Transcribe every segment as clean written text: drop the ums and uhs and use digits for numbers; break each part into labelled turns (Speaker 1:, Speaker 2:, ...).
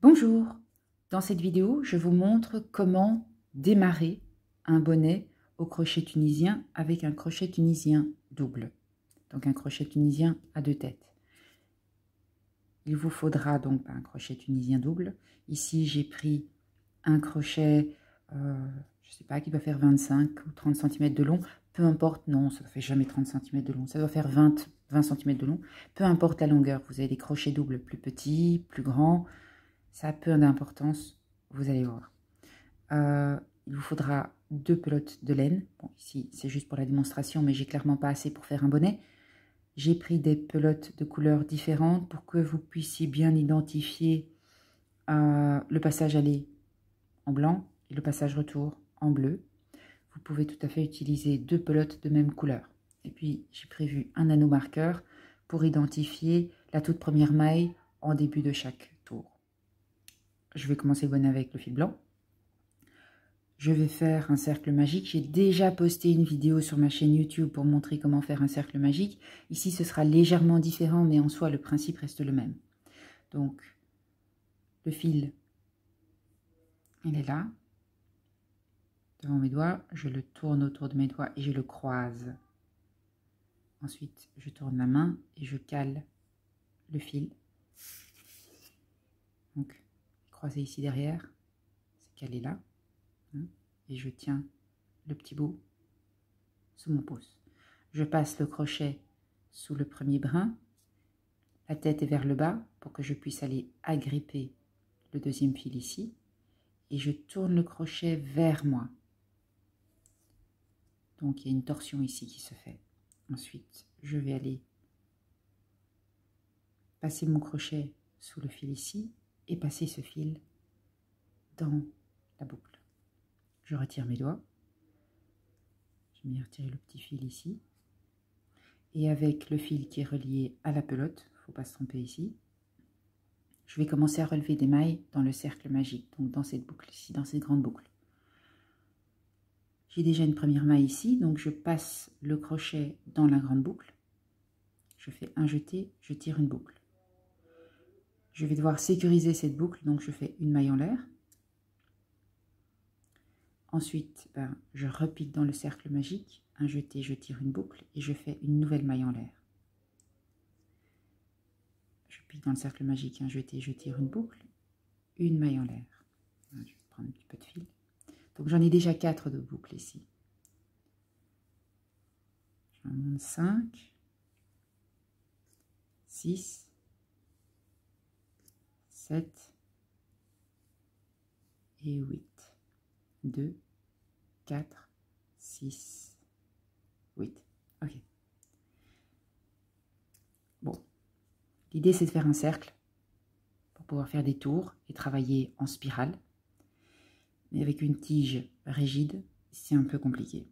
Speaker 1: Bonjour, dans cette vidéo, je vous montre comment démarrer un bonnet au crochet tunisien avec un crochet tunisien double, donc un crochet tunisien à deux têtes. Il vous faudra donc un crochet tunisien double. Ici, j'ai pris un crochet, je ne sais pas, qui doit faire 25 ou 30 cm de long. Peu importe, non, ça ne fait jamais 30 cm de long, ça doit faire 20 cm de long. Peu importe la longueur, vous avez des crochets doubles plus petits, plus grands. Ça a peu d'importance, vous allez voir. Il vous faudra 2 pelotes de laine. Bon, ici, c'est juste pour la démonstration, mais j'ai clairement pas assez pour faire un bonnet. J'ai pris des pelotes de couleurs différentes pour que vous puissiez bien identifier le passage aller en blanc et le passage retour en bleu. Vous pouvez tout à fait utiliser 2 pelotes de même couleur. Et puis, j'ai prévu un anneau marqueur pour identifier la toute première maille en début de chaque tour. Je vais commencer le bonnet avec le fil blanc. Je vais faire un cercle magique. J'ai déjà posté une vidéo sur ma chaîne YouTube pour montrer comment faire un cercle magique. Ici, ce sera légèrement différent, mais en soi, le principe reste le même. Donc, le fil, il est là, devant mes doigts. Je le tourne autour de mes doigts et je le croise. Ensuite, je tourne la main et je cale le fil. Donc, croisé ici derrière, c'est calé là. Et je tiens le petit bout sous mon pouce. Je passe le crochet sous le premier brin, la tête est vers le bas pour que je puisse aller agripper le deuxième fil ici, et je tourne le crochet vers moi. Donc il y a une torsion ici qui se fait. Ensuite, je vais aller passer mon crochet sous le fil ici et passer ce fil dans la boucle. Je retire mes doigts. Je vais retirer le petit fil ici. Et avec le fil qui est relié à la pelote, il ne faut pas se tromper ici, je vais commencer à relever des mailles dans le cercle magique, donc dans cette boucle ici, dans cette grande boucle. J'ai déjà une première maille ici, donc je passe le crochet dans la grande boucle. Je fais un jeté, je tire une boucle. Je vais devoir sécuriser cette boucle, donc je fais une maille en l'air. Ensuite, je repique dans le cercle magique, un jeté, je tire une boucle et je fais une nouvelle maille en l'air. Je pique dans le cercle magique, un jeté, je tire une boucle, une maille en l'air. Je vais prendre un petit peu de fil. Donc j'en ai déjà 4 de boucles ici. J'en monte 5, 6, 7 et 8. 2, 4, 6, 8. Ok. Bon. L'idée, c'est de faire un cercle pour pouvoir faire des tours et travailler en spirale. Mais avec une tige rigide, c'est un peu compliqué.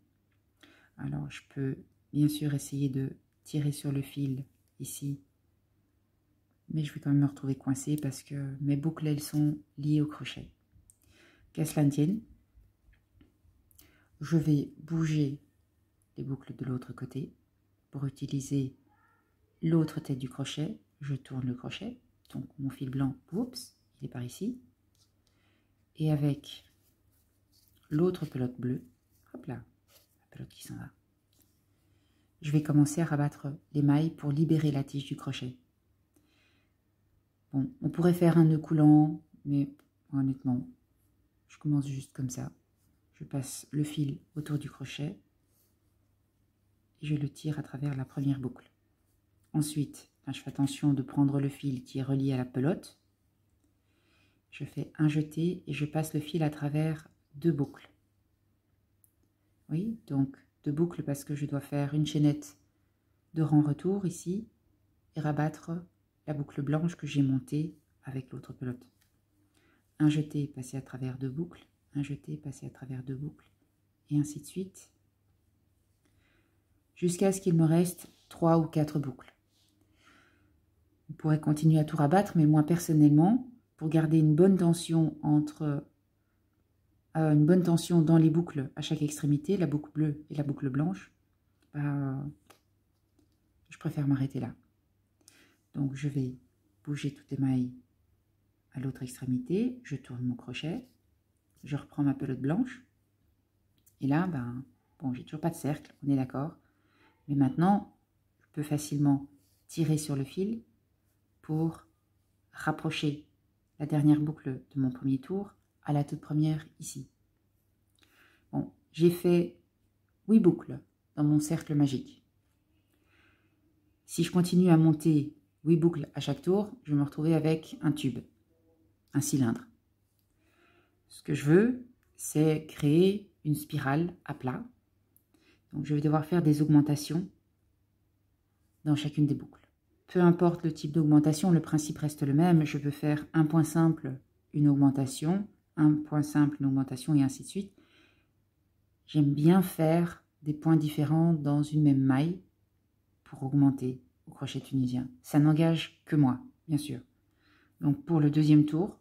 Speaker 1: Alors, je peux bien sûr essayer de tirer sur le fil ici, mais je vais quand même me retrouver coincée parce que mes boucles, elles sont liées au crochet. Qu'à cela ne tienne, je vais bouger les boucles de l'autre côté pour utiliser l'autre tête du crochet. Je tourne le crochet, donc mon fil blanc, oups, il est par ici. Et avec l'autre pelote bleue, hop là, la pelote qui s'en va, je vais commencer à rabattre les mailles pour libérer la tige du crochet. Bon, on pourrait faire un nœud coulant, mais honnêtement, je commence juste comme ça. Je passe le fil autour du crochet et je le tire à travers la première boucle. Ensuite, je fais attention de prendre le fil qui est relié à la pelote. Je fais un jeté et je passe le fil à travers 2 boucles. Oui, donc 2 boucles parce que je dois faire une chaînette de rang retour ici et rabattre la boucle blanche que j'ai montée avec l'autre pelote. Un jeté, passer à travers 2 boucles, un jeté, passer à travers 2 boucles, et ainsi de suite, jusqu'à ce qu'il me reste 3 ou 4 boucles. Vous pourrez continuer à tout rabattre, mais moi personnellement, pour garder une bonne tension dans les boucles à chaque extrémité, la boucle bleue et la boucle blanche, je préfère m'arrêter là. Donc je vais bouger toutes les mailles à l'autre extrémité, je tourne mon crochet, je reprends ma pelote blanche, et là, ben, bon, j'ai toujours pas de cercle, on est d'accord, mais maintenant, je peux facilement tirer sur le fil pour rapprocher la dernière boucle de mon premier tour à la toute première ici. Bon, j'ai fait 8 boucles dans mon cercle magique. Si je continue à monter 8 boucles à chaque tour, je vais me retrouver avec un tube, un cylindre. Ce que je veux, c'est créer une spirale à plat. Donc je vais devoir faire des augmentations dans chacune des boucles. Peu importe le type d'augmentation, le principe reste le même. Je peux faire un point simple, une augmentation, un point simple, une augmentation et ainsi de suite. J'aime bien faire des points différents dans une même maille pour augmenter au crochet tunisien. Ça n'engage que moi, bien sûr. Donc pour le deuxième tour,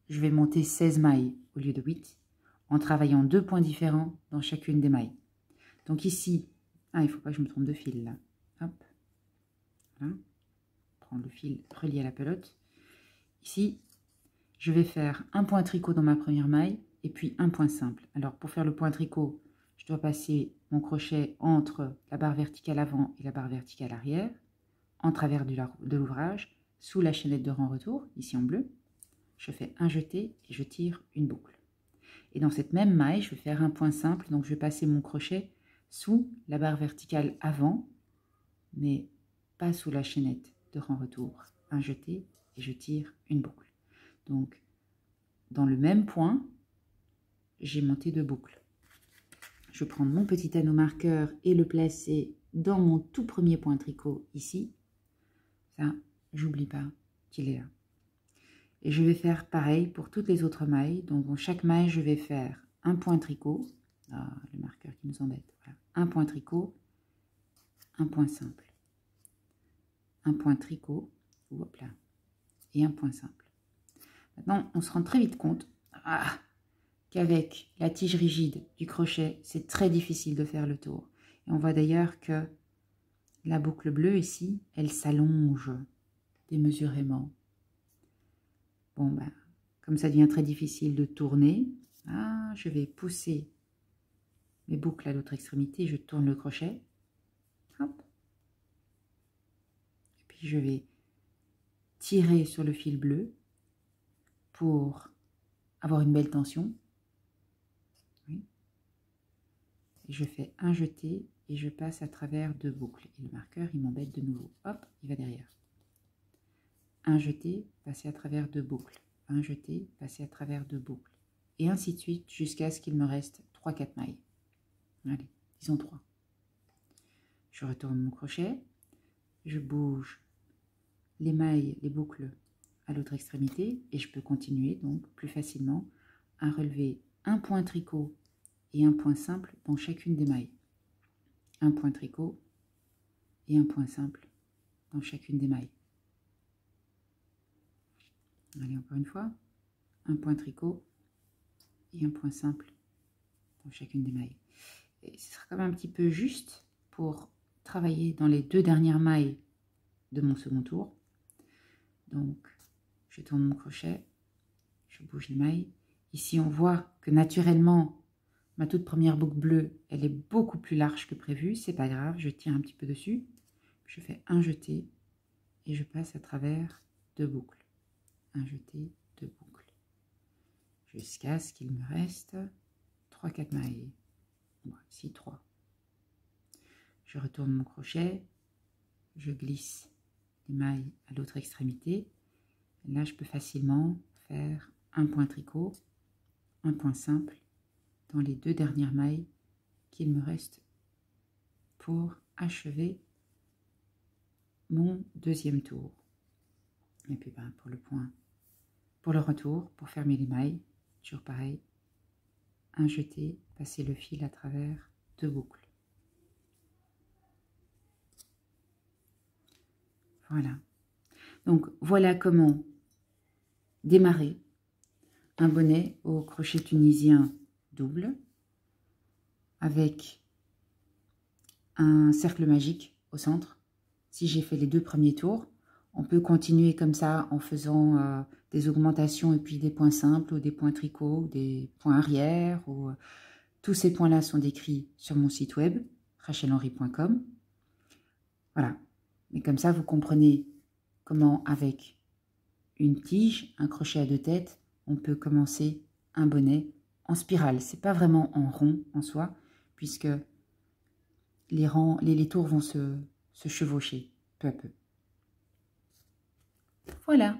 Speaker 1: je vais monter 16 mailles au lieu de 8 en travaillant 2 points différents dans chacune des mailles. Donc ici, il ne faut pas que je me trompe de fil là. Hop, voilà. Prendre le fil relié à la pelote. Ici, je vais faire un point tricot dans ma première maille et puis un point simple. Alors pour faire le point tricot, je dois passer mon crochet entre la barre verticale avant et la barre verticale arrière, en travers de l'ouvrage, sous la chaînette de rang retour, ici en bleu. Je fais un jeté et je tire une boucle. Et dans cette même maille, je vais faire un point simple, donc je vais passer mon crochet sous la barre verticale avant, mais pas sous la chaînette de rang retour. Un jeté et je tire une boucle. Donc, dans le même point, j'ai monté 2 boucles. Je vais prendre mon petit anneau marqueur et le placer dans mon tout premier point tricot ici. Ça, j'oublie pas qu'il est là. Et je vais faire pareil pour toutes les autres mailles. Donc, dans chaque maille, je vais faire un point tricot. Ah, le marqueur qui nous embête. Voilà. Un point tricot, un point simple. Un point tricot, hop là, et un point simple. Maintenant, on se rend très vite compte qu'avec la tige rigide du crochet, c'est très difficile de faire le tour. Et on voit d'ailleurs que la boucle bleue ici, elle s'allonge démesurément. Bon, ben, comme ça devient très difficile de tourner, je vais pousser mes boucles à l'autre extrémité, je tourne le crochet. Hop. Et puis je vais tirer sur le fil bleu pour avoir une belle tension. Oui. Et je fais un jeté et je passe à travers 2 boucles. Et le marqueur, il m'embête de nouveau. Hop, il va derrière. Un jeté, passer à travers 2 boucles. Un jeté, passer à travers 2 boucles. Et ainsi de suite jusqu'à ce qu'il me reste 3-4 mailles. Allez, disons 3. Je retourne mon crochet. Je bouge les mailles, les boucles à l'autre extrémité et je peux continuer donc plus facilement à relever un point tricot et un point simple dans chacune des mailles. Un point tricot et un point simple dans chacune des mailles. Allez, encore une fois, un point tricot et un point simple dans chacune des mailles. Et ce sera quand même un petit peu juste pour travailler dans les 2 dernières mailles de mon second tour. Donc, je tourne mon crochet, je bouge les mailles. Ici, on voit que naturellement, ma toute première boucle bleue, elle est beaucoup plus large que prévu. C'est pas grave, je tire un petit peu dessus. Je fais un jeté et je passe à travers 2 boucles. Un jeté, 2 boucles. Jusqu'à ce qu'il me reste 3-4 mailles. Bon, ici, 3. Je retourne mon crochet, je glisse les mailles à l'autre extrémité. Là, je peux facilement faire un point tricot, un point simple dans les 2 dernières mailles qu'il me reste pour achever mon deuxième tour. Et puis pour le retour, pour fermer les mailles, toujours pareil, un jeté, passer le fil à travers 2 boucles. Voilà. Donc voilà comment démarrer un bonnet au crochet tunisien double avec un cercle magique au centre si j'ai fait les 2 premiers tours. On peut continuer comme ça en faisant des augmentations et puis des points simples ou des points tricot, ou des points arrière. Tous ces points-là sont décrits sur mon site web, rachelhenry.com. Voilà. Mais comme ça, vous comprenez comment, avec une tige, un crochet à 2 têtes, on peut commencer un bonnet en spirale. C'est pas vraiment en rond en soi, puisque les tours vont se chevaucher peu à peu. Voilà.